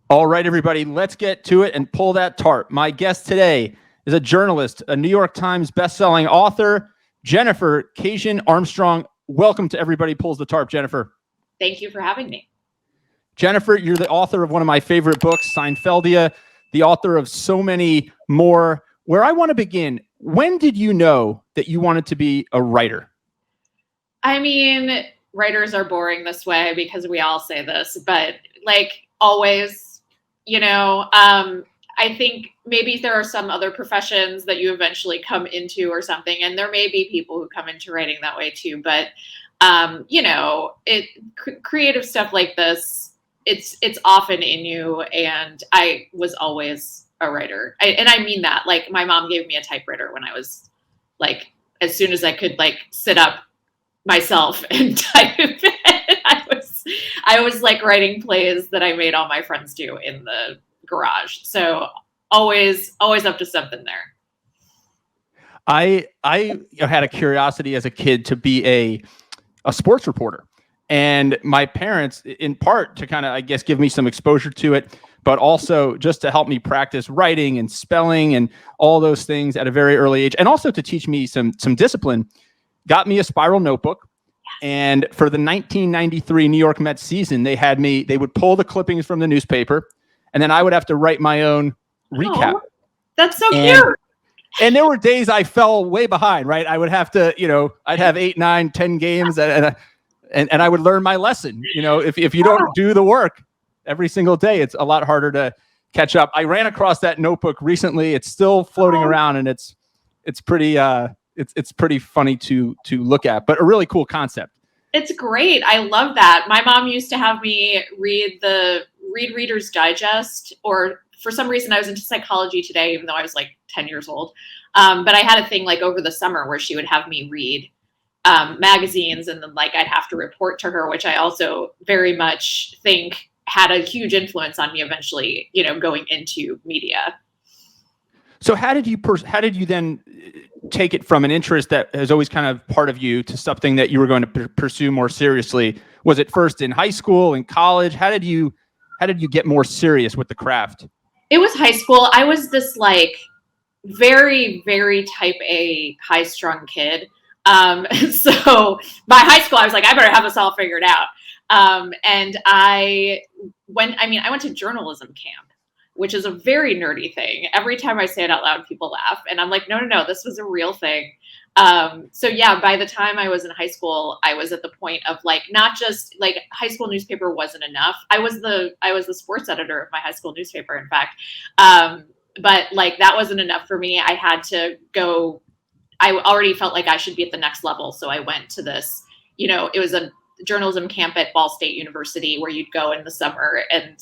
All right, everybody, let's get to it and pull that tarp. My guest today is a journalist, a New York Times bestselling author, Jennifer Keishin Armstrong. Welcome to Everybody Pulls the Tarp, Jennifer. Thank you for having me. Jennifer, you're the author of one of my favorite books, Seinfeldia, the author of so many more. Where I want to begin, when did you know that you wanted to be a writer? I mean, writers are boring this way because we all say this, but like always, I think maybe there are some other professions that you eventually come into or something, and there may be people who come into writing that way too. But creative stuff like this, it's often in you, and I was always a writer, and I mean that. Like, my mom gave me a typewriter when I was like, as soon as I could like sit up myself and type. I was like writing plays that I made all my friends do in the garage. So always up to something there. I had a curiosity as a kid to be a sports reporter, and my parents, in part to kind of, I guess, give me some exposure to it, but also just to help me practice writing and spelling and all those things at a very early age, and also to teach me some discipline, got me a spiral notebook. And for the 1993 New York Mets season, they would pull the clippings from the newspaper, and then I would have to write my own recap. Oh, that's so cute. And there were days I fell way behind, right? I would have to, I'd have 8, 9, 10 games, and I would learn my lesson. If you don't do the work every single day, it's a lot harder to catch up. I ran across that notebook recently. It's still floating around, and it's pretty it's pretty funny to look at, but a really cool concept. It's great. I love that. My mom used to have me read Reader's Digest, or for some reason I was into Psychology Today, even though I was like 10 years old. But I had a thing like over the summer where she would have me read magazines, and then like I'd have to report to her, which I also very much think had a huge influence on me eventually, going into media. So how did you then take it from an interest that has always kind of part of you to something that you were going to pursue more seriously? Was it first in high school, in college? How did you get more serious with the craft? It was high school. I was this like very, very type A, high strung kid. So by high school, I was like, I better have this all figured out. And I went to journalism camp, which is a very nerdy thing. Every time I say it out loud, people laugh. And I'm like, no, this was a real thing. So yeah, by the time I was in high school, I was at the point of like, not just like high school newspaper wasn't enough. I was the sports editor of my high school newspaper, in fact. But like, that wasn't enough for me. I had to go, I already felt like I should be at the next level. So I went to this, it was a journalism camp at Ball State University where you'd go in the summer and,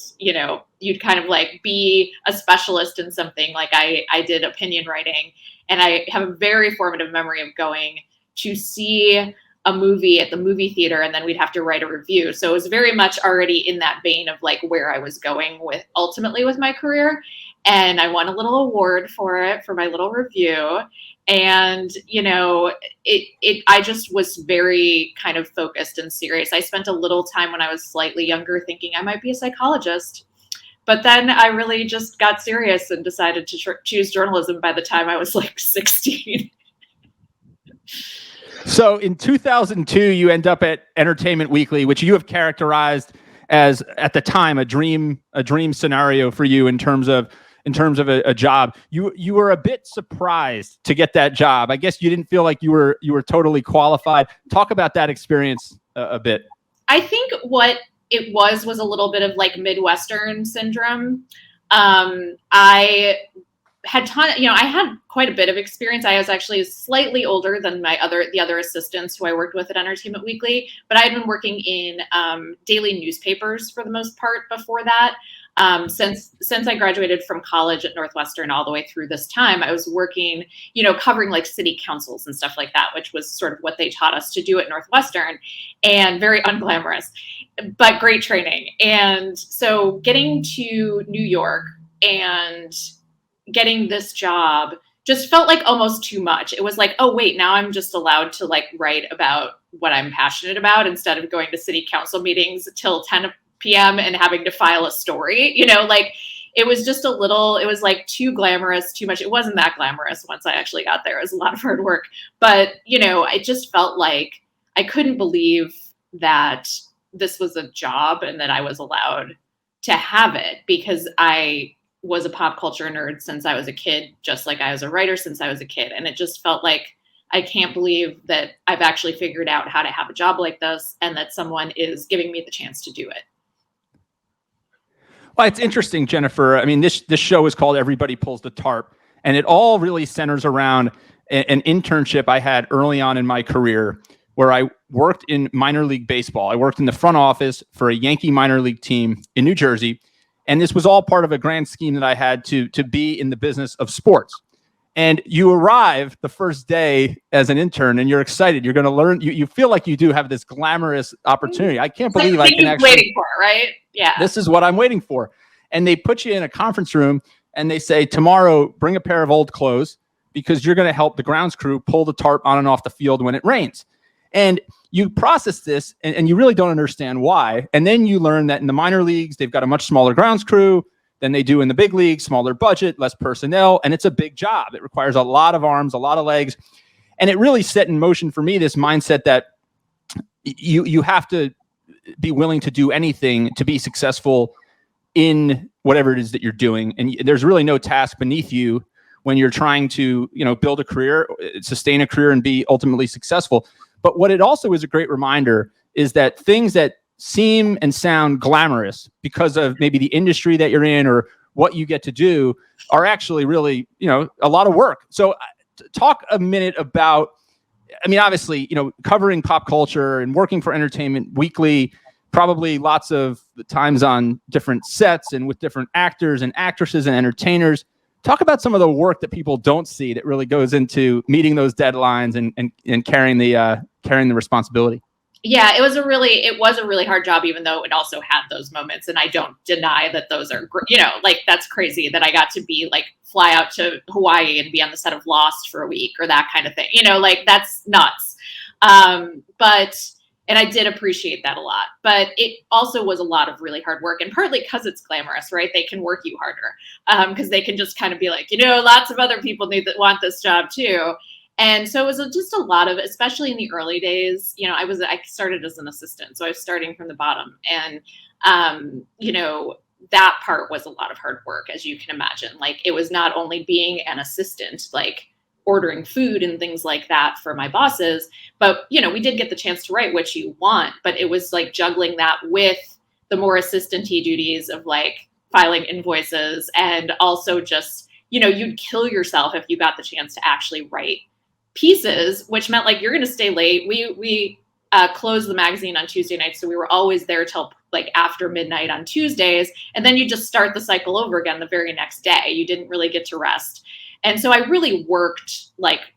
you'd kind of like be a specialist in something. Like I did opinion writing, and I have a very formative memory of going to see a movie at the movie theater, and then we'd have to write a review. So it was very much already in that vein of like where I was going ultimately with my career. And I won a little award for it, for my little review. And, I just was very kind of focused and serious. I spent a little time when I was slightly younger thinking I might be a psychologist. But then I really just got serious and decided to choose journalism by the time I was like 16. So in 2002, you end up at Entertainment Weekly, which you have characterized as, at the time, a dream scenario for you in terms of a job. You were a bit surprised to get that job. I guess you didn't feel like you were totally qualified. Talk about that experience a bit. I think what it was a little bit of like Midwestern syndrome. I had I had quite a bit of experience. I was actually slightly older than the other assistants who I worked with at Entertainment Weekly, but I had been working in daily newspapers for the most part before that. Since I graduated from college at Northwestern all the way through this time, I was working, covering like city councils and stuff like that, which was sort of what they taught us to do at Northwestern, and very unglamorous, but great training. And so getting to New York and getting this job just felt like almost too much. It was like, oh wait, now I'm just allowed to like write about what I'm passionate about instead of going to city council meetings till 10 p.m. and having to file a story, like it was just it was like too glamorous, too much. It wasn't that glamorous once I actually got there. It was a lot of hard work, but I just felt like I couldn't believe that this was a job and that I was allowed to have it, because I was a pop culture nerd since I was a kid, just like I was a writer since I was a kid. And it just felt like, I can't believe that I've actually figured out how to have a job like this and that someone is giving me the chance to do it. Well, it's interesting, Jennifer. I mean, this show is called Everybody Pulls the Tarp, and it all really centers around an internship I had early on in my career where I worked in minor league baseball. I worked in the front office for a Yankee minor league team in New Jersey, and this was all part of a grand scheme that I had to be in the business of sports. And you arrive the first day as an intern and you're excited. You're going to learn. You feel like you do have this glamorous opportunity. I can't believe I can actually. Waiting for, right? Yeah. This is what I'm waiting for. And they put you in a conference room and they say, tomorrow, bring a pair of old clothes because you're going to help the grounds crew pull the tarp on and off the field when it rains. And you process this and you really don't understand why. And then you learn that in the minor leagues, they've got a much smaller grounds crew than they do in the big leagues, smaller budget, less personnel, and it's a big job. It requires a lot of arms, a lot of legs, and it really set in motion for me this mindset that you have to be willing to do anything to be successful in whatever it is that you're doing, and there's really no task beneath you when you're trying to build a career, sustain a career, and be ultimately successful. But what it also is a great reminder is that things that seem and sound glamorous because of maybe the industry that you're in or what you get to do are actually really, a lot of work. So talk a minute about, obviously, covering pop culture and working for Entertainment Weekly, probably lots of times on different sets and with different actors and actresses and entertainers. Talk about some of the work that people don't see that really goes into meeting those deadlines and carrying the responsibility. Yeah, it was a really hard job, even though it also had those moments. And I don't deny that those are, that's crazy that I got to be fly out to Hawaii and be on the set of Lost for a week or that kind of thing. That's nuts. And I did appreciate that a lot, but it also was a lot of really hard work, and partly because it's glamorous, right? They can work you harder because they can just kind of be like, lots of other people want this job too. And so it was just a lot of, especially in the early days, I started as an assistant. So I was starting from the bottom, and, that part was a lot of hard work, as you can imagine. It was not only being an assistant, ordering food and things like that for my bosses, but, we did get the chance to write What You Want, but it was juggling that with the more assistant-y duties of filing invoices, and also just, you'd kill yourself if you got the chance to actually write pieces, which meant you're going to stay late. We closed the magazine on Tuesday nights, so we were always there till after midnight on Tuesdays, and then you just start the cycle over again the very next day. You didn't really get to rest. And so I really worked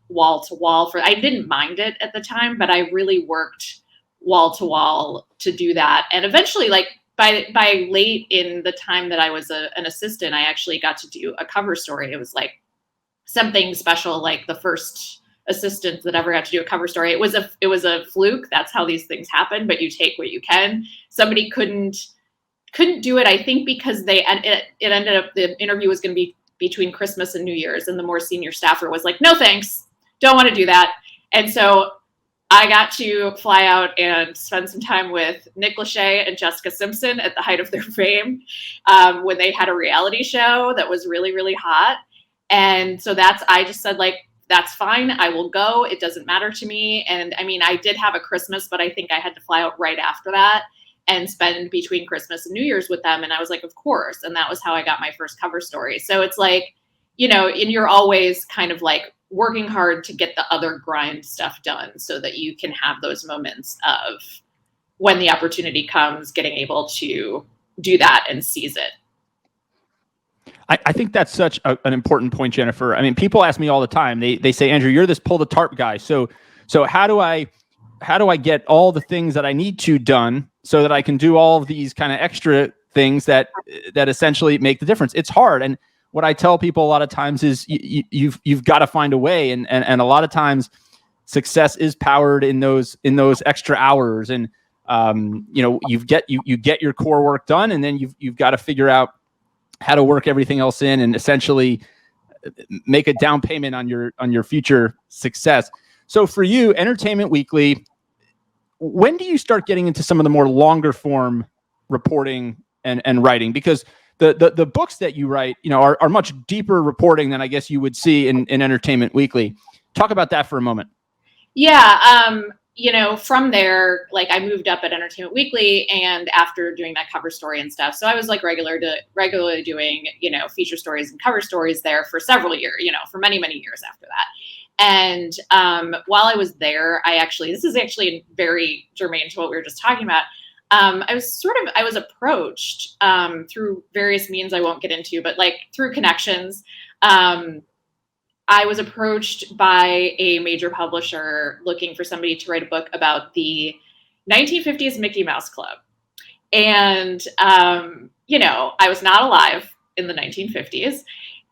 wall to wall I didn't mind it at the time, but I really worked wall to wall to do that. And eventually, by late in the time that I was an assistant, I actually got to do a cover story. It was something special, the first assistant that ever got to do a cover story. It was a fluke. That's how these things happen, but you take what you can. Somebody couldn't do it, I think, because it ended up, the interview was going to be between Christmas and New Year's, and the more senior staffer was like, no thanks, don't want to do that. And so I got to fly out and spend some time with Nick Lachey and Jessica Simpson at the height of their fame, when they had a reality show that was really, really hot. And so I just said, that's fine, I will go, it doesn't matter to me. And I did have a Christmas, but I think I had to fly out right after that and spend between Christmas and New Year's with them. And I was like, of course. And that was how I got my first cover story. So it's and you're always kind of working hard to get the other grind stuff done so that you can have those moments of when the opportunity comes, getting able to do that and seize it. I think that's such an important point, Jennifer. People ask me all the time. They say, Andrew, you're this pull the tarp guy. So how do I get all the things that I need to done so that I can do all of these kind of extra things that essentially make the difference? It's hard. And what I tell people a lot of times is you've got to find a way. And a lot of times success is powered in those extra hours. And You get your core work done, and then you've got to figure out how to work everything else in and essentially make a down payment on your future success. So for you, Entertainment Weekly, when do you start getting into some of the more longer form reporting and writing? Because the books that you write, are much deeper reporting than I guess you would see in Entertainment Weekly. Talk about that for a moment. Yeah. From there, like I moved up at Entertainment Weekly, and after doing that cover story and stuff, so I was like regularly doing, feature stories and cover stories there for several years, for many, many years after that. And while I was there, this is actually very germane to what we were just talking about. I was approached through various means I won't get into, but like through connections. I was approached by a major publisher looking for somebody to write a book about the 1950s Mickey Mouse Club. And, I was not alive in the 1950s,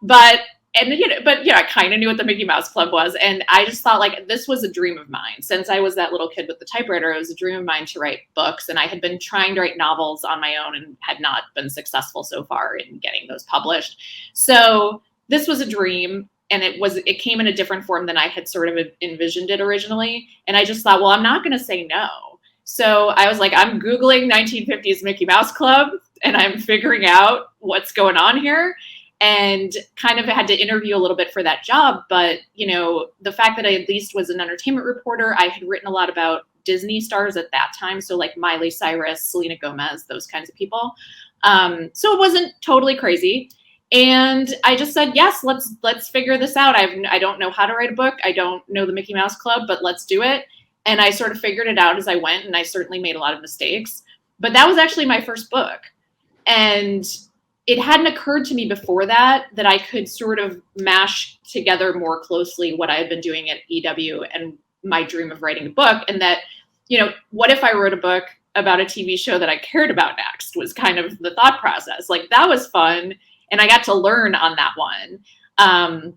but I kind of knew what the Mickey Mouse Club was. And I just thought like, this was a dream of mine. Since I was that little kid with the typewriter, it was a dream of mine to write books. And I had been trying to write novels on my own and had not been successful so far in getting those published. So this was a dream. And it came in a different form than I had sort of envisioned it originally. And I just thought, well, I'm not going to say no. So I was like, I'm Googling 1950s Mickey Mouse Club, and I'm figuring out what's going on here, and kind of had to interview a little bit for that job. But, the fact that I at least was an entertainment reporter, I had written a lot about Disney stars at that time. So like Miley Cyrus, Selena Gomez, those kinds of people. So it wasn't totally crazy. And I just said, yes, let's figure this out. I don't know how to write a book. I don't know the Mickey Mouse Club, but let's do it. And I sort of figured it out as I went, and I certainly made a lot of mistakes. But that was actually my first book. And it hadn't occurred to me before that I could sort of mash together more closely what I had been doing at EW and my dream of writing a book. And that, what if I wrote a book about a TV show that I cared about next, was kind of the thought process. Like, that was fun. And I got to learn on that one.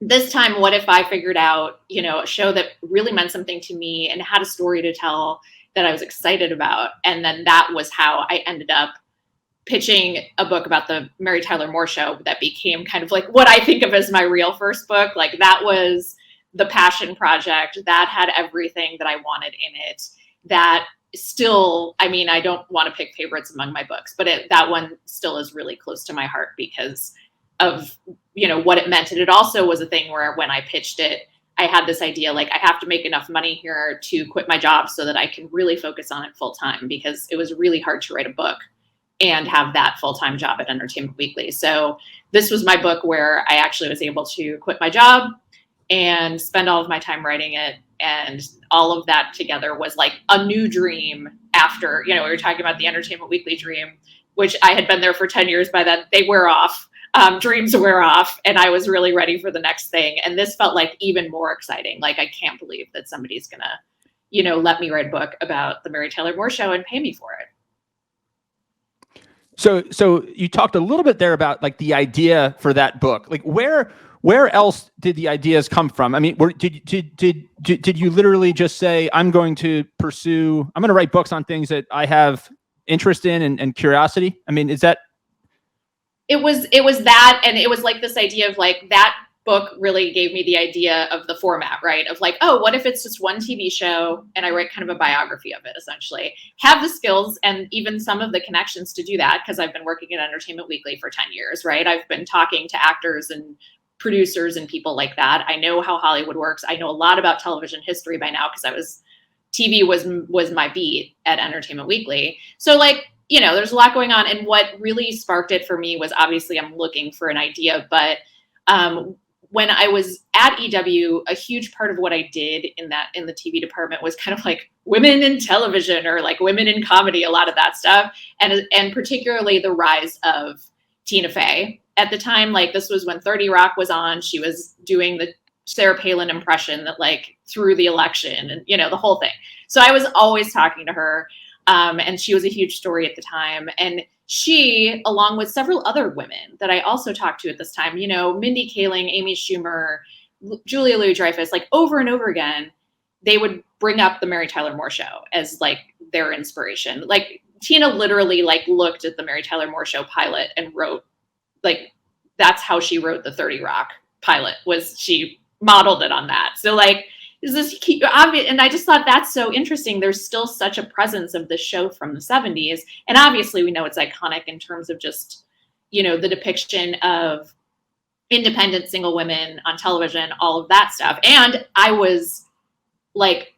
This time, what if I figured out, a show that really meant something to me and had a story to tell that I was excited about? And then that was how I ended up pitching a book about the Mary Tyler Moore Show that became kind of like what I think of as my real first book. Like, that was the passion project that had everything that I wanted in it. That still, I don't want to pick favorites among my books, but that one still is really close to my heart because of, what it meant. And it also was a thing where when I pitched it, I had this idea, like, I have to make enough money here to quit my job so that I can really focus on it full time, because it was really hard to write a book and have that full-time job at Entertainment Weekly. So this was my book where I actually was able to quit my job and spend all of my time writing it. And all of that together was like a new dream after, we were talking about the Entertainment Weekly dream, which I had been there for 10 years by then. They wear off, dreams wear off. And I was really ready for the next thing. And this felt like even more exciting. Like, I can't believe that somebody's going to, let me write a book about the Mary Tyler Moore Show and pay me for it. So you talked a little bit there about like the idea for that book. Like, where else did the ideas come from? Did you literally just say, I'm going to write books on things that I have interest in and curiosity? Is that? It was that, and it was like this idea of like, that book really gave me the idea of the format, right? Of like, oh, what if it's just one TV show and I write kind of a biography of it, essentially. Have the skills and even some of the connections to do that, because I've been working at Entertainment Weekly for 10 years, right? I've been talking to actors and producers and people like that. I know how Hollywood works. I know a lot about television history by now, because TV was my beat at Entertainment Weekly. So like, there's a lot going on. And what really sparked it for me was, obviously I'm looking for an idea, but when I was at EW, a huge part of what I did in the TV department was kind of like women in television, or like women in comedy, a lot of that stuff. And particularly the rise of Tina Fey. At the time, like, this was when 30 Rock was on. She was doing the Sarah Palin impression that like threw the election and, the whole thing. So I was always talking to her. And she was a huge story at the time. And she, along with several other women that I also talked to at this time, Mindy Kaling, Amy Schumer, Julia Louis-Dreyfus, like over and over again, they would bring up the Mary Tyler Moore Show as like their inspiration. Like Tina literally like looked at the Mary Tyler Moore Show pilot and wrote, like, that's how she wrote the 30 Rock pilot, was she modeled it on that. So like, is this obvious? And I just thought that's so interesting. There's still such a presence of this show from the 70s. And obviously we know it's iconic in terms of just, you know, the depiction of independent single women on television, all of that stuff. And I was like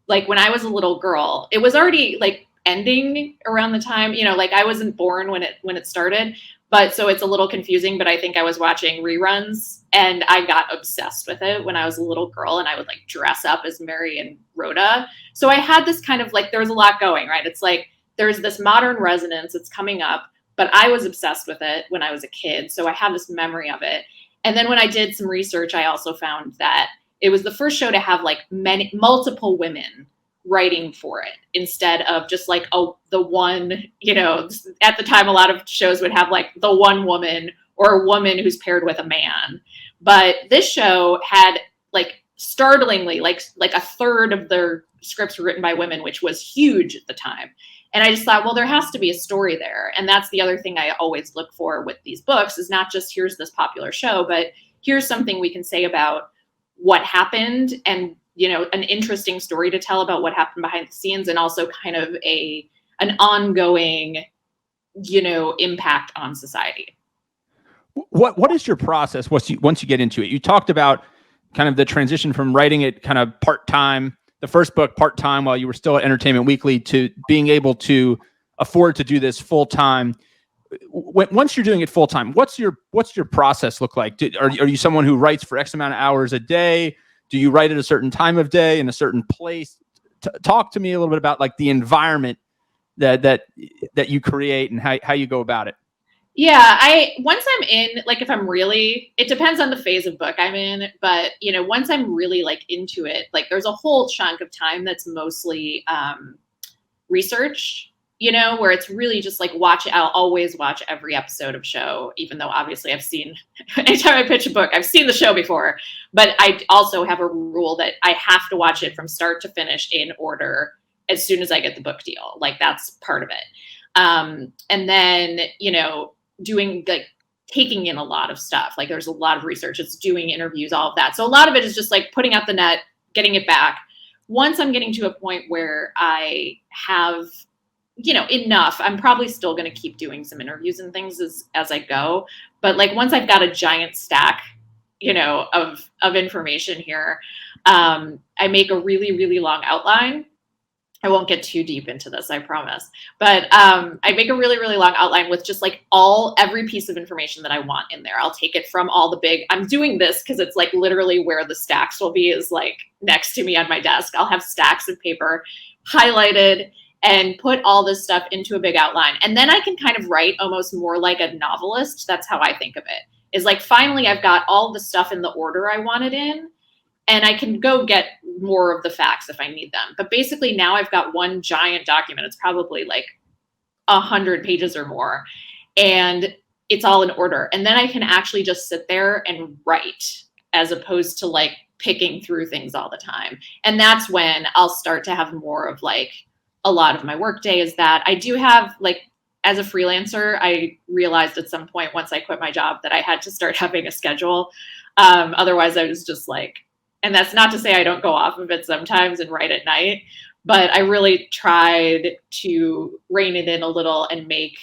when I was a little girl, it was already like ending around the time, you know, like I wasn't born when it started, but so it's a little confusing, but I think I was watching reruns and I got obsessed with it when I was a little girl, and I would like dress up as Mary and Rhoda. So I had this kind of like, there was a lot going, right? It's like, there's this modern resonance that's coming up, but I was obsessed with it when I was a kid. So I have this memory of it. And then when I did some research, I also found that it was the first show to have like multiple women writing for it, instead of just like, oh, the one, you know, at the time, a lot of shows would have like the one woman or a woman who's paired with a man. But this show had like startlingly, like a third of their scripts were written by women, which was huge at the time. And I just thought, well, there has to be a story there. And that's the other thing I always look for with these books, is not just an popular show, but here's something we can say about what happened, and, you know, an interesting story to tell about what happened behind the scenes, and also kind of an ongoing, you know, impact on society. What is your process once you get into it? You talked about kind of the transition from writing it kind of part-time, the first book part-time while you were still at Entertainment Weekly, to being able to afford to do this full-time. Once you're doing it full-time, what's your process look like? Are you someone who writes for X amount of hours a day? Do you write at a certain time of day in a certain place? Talk to me a little bit about like the environment that you create and how you go about it. Yeah, once I'm in, like, if I'm really, it depends on the phase of book I'm in, but, you know, once I'm really like into it, like there's a whole chunk of time that's mostly research, you know, where it's really just like I'll always watch every episode of show, even though obviously anytime I pitch a book, I've seen the show before, but I also have a rule that I have to watch it from start to finish in order as soon as I get the book deal. Like that's part of it. And then, you know, doing like taking in a lot of stuff. Like there's a lot of research, it's doing interviews, all of that. So a lot of it is just like putting out the net, getting it back. Once I'm getting to a point where I have, you know, enough, I'm probably still going to keep doing some interviews and things as I go. But like once I've got a giant stack, you know, of information here, I make a really, really long outline. I won't get too deep into this, I promise. But I make a really, really long outline with just like every piece of information that I want in there. I'll take it from all the I'm doing this because it's like literally where the stacks will be, is like next to me on my desk. I'll have stacks of paper highlighted and put all this stuff into a big outline. And then I can kind of write almost more like a novelist. That's how I think of it. Is like, finally, I've got all the stuff in the order I want it in, and I can go get more of the facts if I need them. But basically now I've got one giant document. It's probably like 100 pages or more, and it's all in order. And then I can actually just sit there and write, as opposed to like picking through things all the time. And that's when I'll start to have more of like a lot of my workday is that I do have, like, as a freelancer, I realized at some point once I quit my job that I had to start having a schedule. Otherwise I was just like, and that's not to say I don't go off of it sometimes and write at night, but I really tried to rein it in a little and make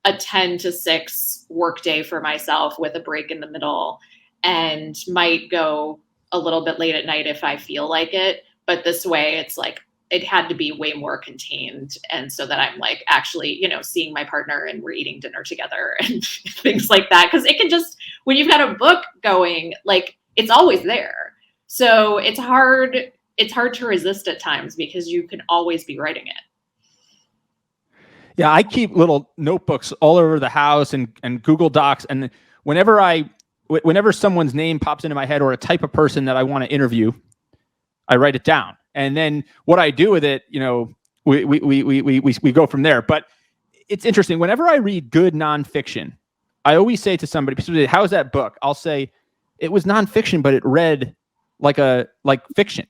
a 10 to 6 workday for myself with a break in the middle, and might go a little bit late at night if I feel like it. But this way it's like, it had to be way more contained. And so that I'm like actually, you know, seeing my partner and we're eating dinner together and things like that. Cause it can just, when you've got a book going, like it's always there. So it's hard to resist at times because you can always be writing it. Yeah. I keep little notebooks all over the house and Google Docs. And whenever someone's name pops into my head or a type of person that I want to interview, I write it down. And then what I do with it, you know, we go from there. But it's interesting. Whenever I read good nonfiction, I always say to somebody, "How is that book?" I'll say, "It was nonfiction, but it read like fiction."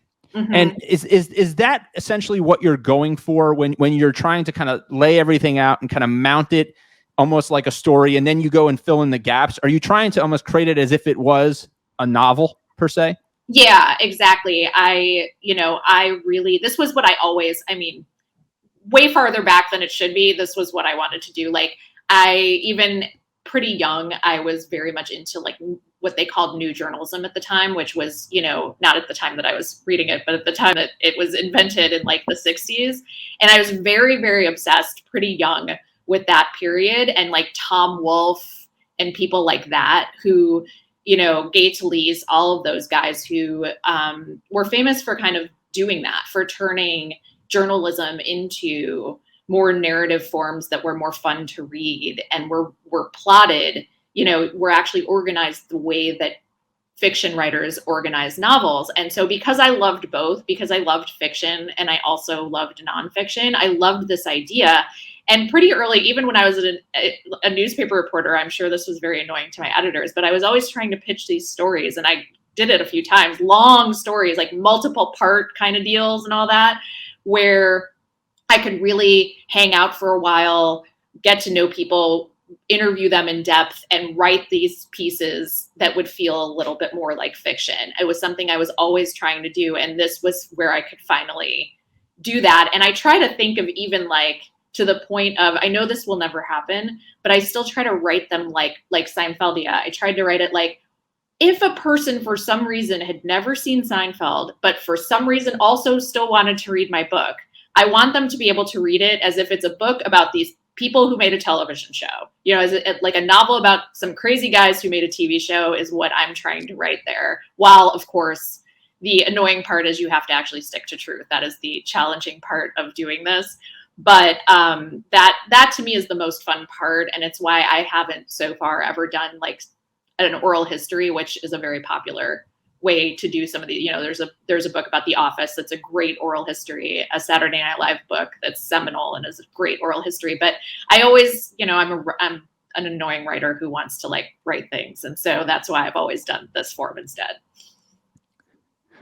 And is that essentially what you're going for when you're trying to kind of lay everything out and kind of mount it almost like a story, and then you go and fill in the gaps? Are you trying to almost create it as if it was a novel per se? Yeah, exactly. This was what way farther back than it should be. This was what I wanted to do. Like, even pretty young, I was very much into like what they called new journalism at the time, which was, not at the time that I was reading it, but at the time that it was invented in like the 60s. And I was very, very obsessed pretty young with that period, and like Tom Wolfe and people like that who, Gay Talese, all of those guys who were famous for kind of doing that, for turning journalism into more narrative forms that were more fun to read and were plotted, were actually organized the way that fiction writers organize novels. And so because I loved both, because I loved fiction and I also loved nonfiction, I loved this idea. And pretty early, even when I was a newspaper reporter, I'm sure this was very annoying to my editors, but I was always trying to pitch these stories, and I did it a few times, long stories, like multiple part kind of deals and all that, where I could really hang out for a while, get to know people, interview them in depth, and write these pieces that would feel a little bit more like fiction. It was something I was always trying to do, and this was where I could finally do that. And I try to think of even like, to the point of, I know this will never happen, but I still try to write them like Seinfeld. Yeah, I tried to write it like, if a person for some reason had never seen Seinfeld, but for some reason also still wanted to read my book, I want them to be able to read it as if it's a book about these people who made a television show. As like a novel about some crazy guys who made a TV show is what I'm trying to write there. While, of course, the annoying part is you have to actually stick to truth. That is the challenging part of doing this. But that to me is the most fun part, and it's why I haven't so far ever done like an oral history, which is a very popular way to do some of the, there's a book about The Office that's a great oral history, a Saturday Night Live book that's seminal and is a great oral history. But I always, I'm an annoying writer who wants to like write things, and so that's why I've always done this form instead.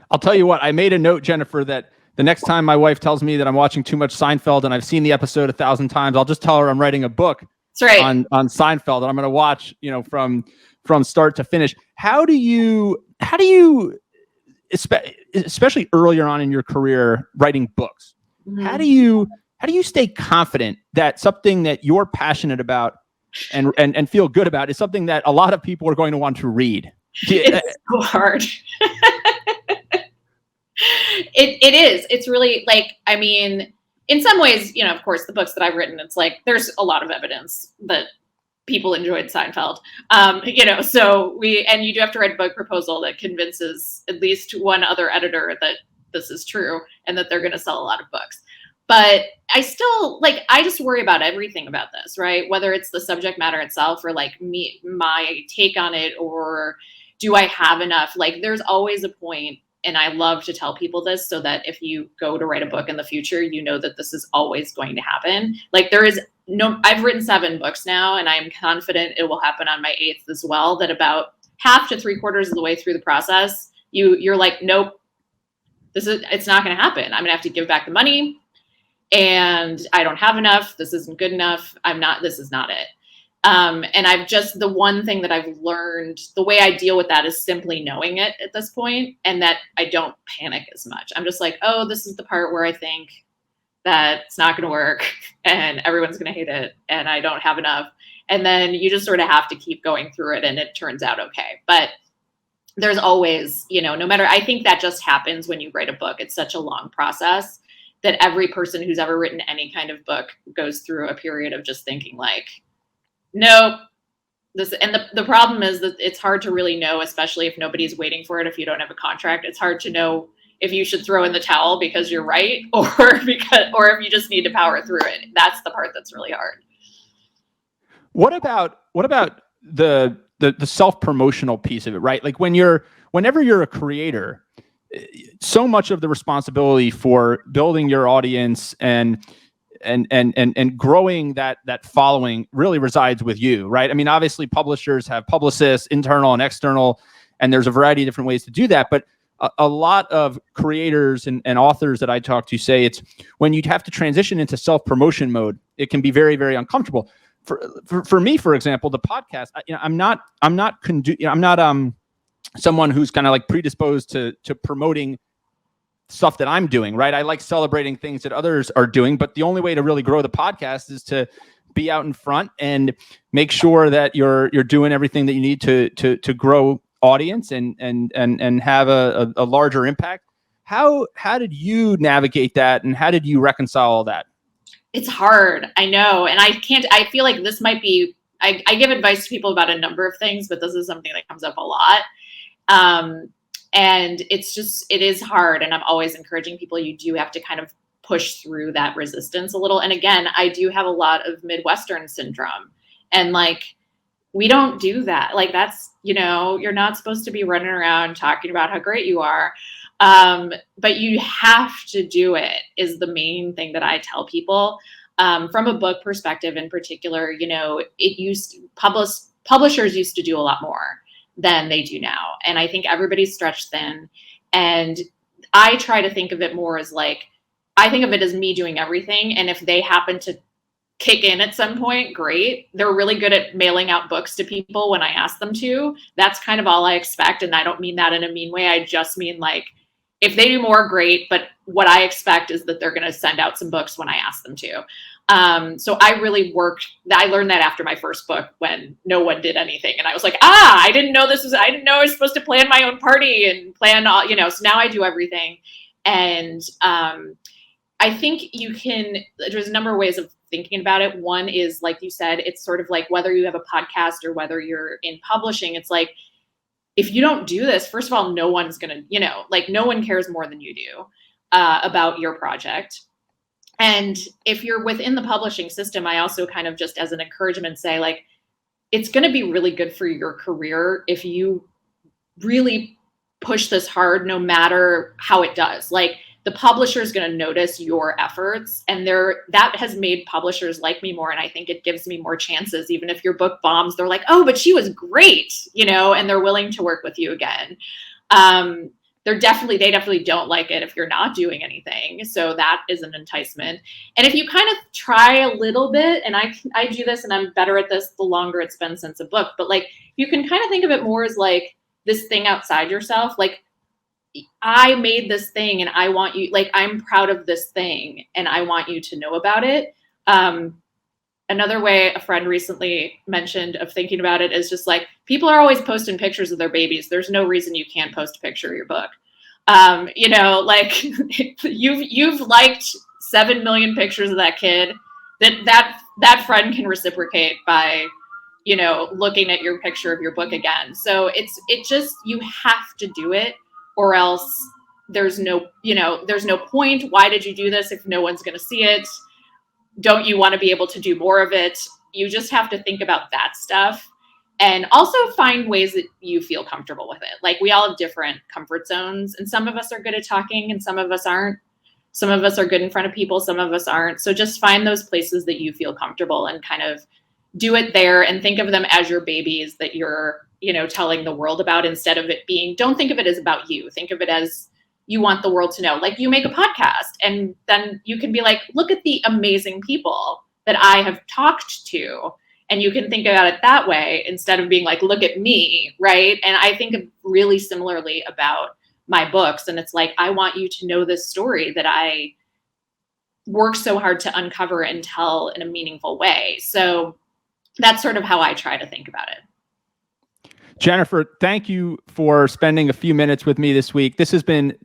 I'll tell you what, I made a note, Jennifer, that the next time my wife tells me that I'm watching too much Seinfeld and I've seen the episode 1,000 times, I'll just tell her I'm writing a book on Seinfeld, and I'm going to watch, from start to finish. How do you, especially earlier on in your career writing books, how do you stay confident that something that you're passionate about and feel good about is something that a lot of people are going to want to read? It's so hard. It is. It's really like, in some ways, of course, the books that I've written, it's like, there's a lot of evidence that people enjoyed Seinfeld. So you do have to write a book proposal that convinces at least one other editor that this is true and that they're going to sell a lot of books. But I still I just worry about everything about this, right? Whether it's the subject matter itself or like my take on it, or do I have enough? Like, there's always a point. And I love to tell people this so that if you go to write a book in the future, you know that this is always going to happen. Like, I've written 7 books now, and I'm confident it will happen on my 8th as well, that about half to 3/4 of the way through the process, you're like, nope, it's not going to happen. I'm going to have to give back the money, and I don't have enough. This isn't good enough. This is not it. And the one thing that I've learned, the way I deal with that is simply knowing it at this point, and that I don't panic as much. I'm just like, oh, this is the part where I think that it's not going to work and everyone's going to hate it and I don't have enough. And then you just sort of have to keep going through it, and it turns out okay. But there's always, no matter, I think that just happens when you write a book. It's such a long process that every person who's ever written any kind of book goes through a period of just thinking like, nope. The problem is that it's hard to really know, especially if nobody's waiting for it. If you don't have a contract, it's hard to know if you should throw in the towel because you're right, or if you just need to power through it. That's the part that's really hard. What about the self-promotional piece of it, right? Like whenever you're a creator, so much of the responsibility for building your audience and growing that following really resides with you, right? I mean, obviously publishers have publicists, internal and external, and there's a variety of different ways to do that. But a lot of creators and authors that I talk to say it's when you have to transition into self-promotion mode, it can be very, very uncomfortable. For me, for example, the podcast, I'm not someone who's kind of like predisposed to promoting stuff that I'm doing, right? I like celebrating things that others are doing, but the only way to really grow the podcast is to be out in front and make sure that you're doing everything that you need to grow audience and have a larger impact. How did you navigate that, and how did you reconcile all that? It's hard, I know, and I feel like this might be, I give advice to people about a number of things, but this is something that comes up a lot. And it is hard, and I'm always encouraging people, you do have to kind of push through that resistance a little. And again, I do have a lot of Midwestern syndrome, and like, we don't do that. Like, that's, you're not supposed to be running around talking about how great you are. But you have to do it, is the main thing that I tell people. From a book perspective in particular, publishers used to do a lot more than they do now. And I think everybody's stretched thin. And I try to think of it more as like, I think of it as me doing everything. And if they happen to kick in at some point, great. They're really good at mailing out books to people when I ask them to. That's kind of all I expect. And I don't mean that in a mean way. I just mean like, if they do more, great. But what I expect is that they're going to send out some books when I ask them to. So I really I learned that after my first book when no one did anything. And I was like, I didn't know I was supposed to plan my own party and plan all, so now I do everything. And I think there's a number of ways of thinking about it. One is, like you said, it's sort of like whether you have a podcast or whether you're in publishing, it's like, if you don't do this, first of all, no one's going to, no one cares more than you do about your project. And if you're within the publishing system, I also kind of just as an encouragement say, like, it's going to be really good for your career if you really push this hard, no matter how it does. Like, the publisher is going to notice your efforts, and that has made publishers like me more. And I think it gives me more chances. Even if your book bombs, they're like, oh, but she was great, and they're willing to work with you again. They definitely don't like it if you're not doing anything. So that is an enticement. And if you kind of try a little bit, and I do this and I'm better at this the longer it's been since a book, but like, you can kind of think of it more as like this thing outside yourself. Like, I made this thing and I want you, like, I'm proud of this thing and I want you to know about it. Another way a friend recently mentioned of thinking about it is just like, people are always posting pictures of their babies. There's no reason you can't post a picture of your book. Like you've liked 7 million pictures of that kid, that friend can reciprocate by, looking at your picture of your book again. So you have to do it, or else there's no point. Why did you do this if no one's going to see it? Don't you want to be able to do more of it? You just have to think about that stuff, and also find ways that you feel comfortable with it. Like, we all have different comfort zones, and some of us are good at talking and some of us aren't. Some of us are good in front of people, some of us aren't. So just find those places that you feel comfortable and kind of do it there, and think of them as your babies that you're, telling the world about, instead of it being, don't think of it as about you. Think of it as, you want the world to know. Like, you make a podcast and then you can be like, look at the amazing people that I have talked to. And you can think about it that way instead of being like, look at me, right? And I think really similarly about my books. And it's like, I want you to know this story that I worked so hard to uncover and tell in a meaningful way. So that's sort of how I try to think about it. Jennifer, thank you for spending a few minutes with me this week. This has been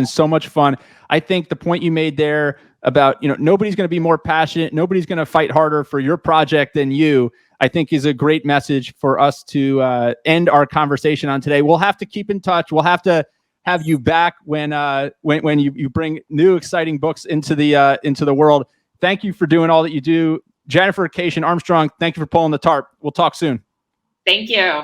so much fun. I think the point you made there about, nobody's going to be more passionate, nobody's going to fight harder for your project than you, I think is a great message for us to end our conversation on today. We'll have to keep in touch. We'll have to have you back when you bring new exciting books into the world. Thank you for doing all that you do. Jennifer Keishin Armstrong, thank you for pulling the tarp. We'll talk soon. Thank you.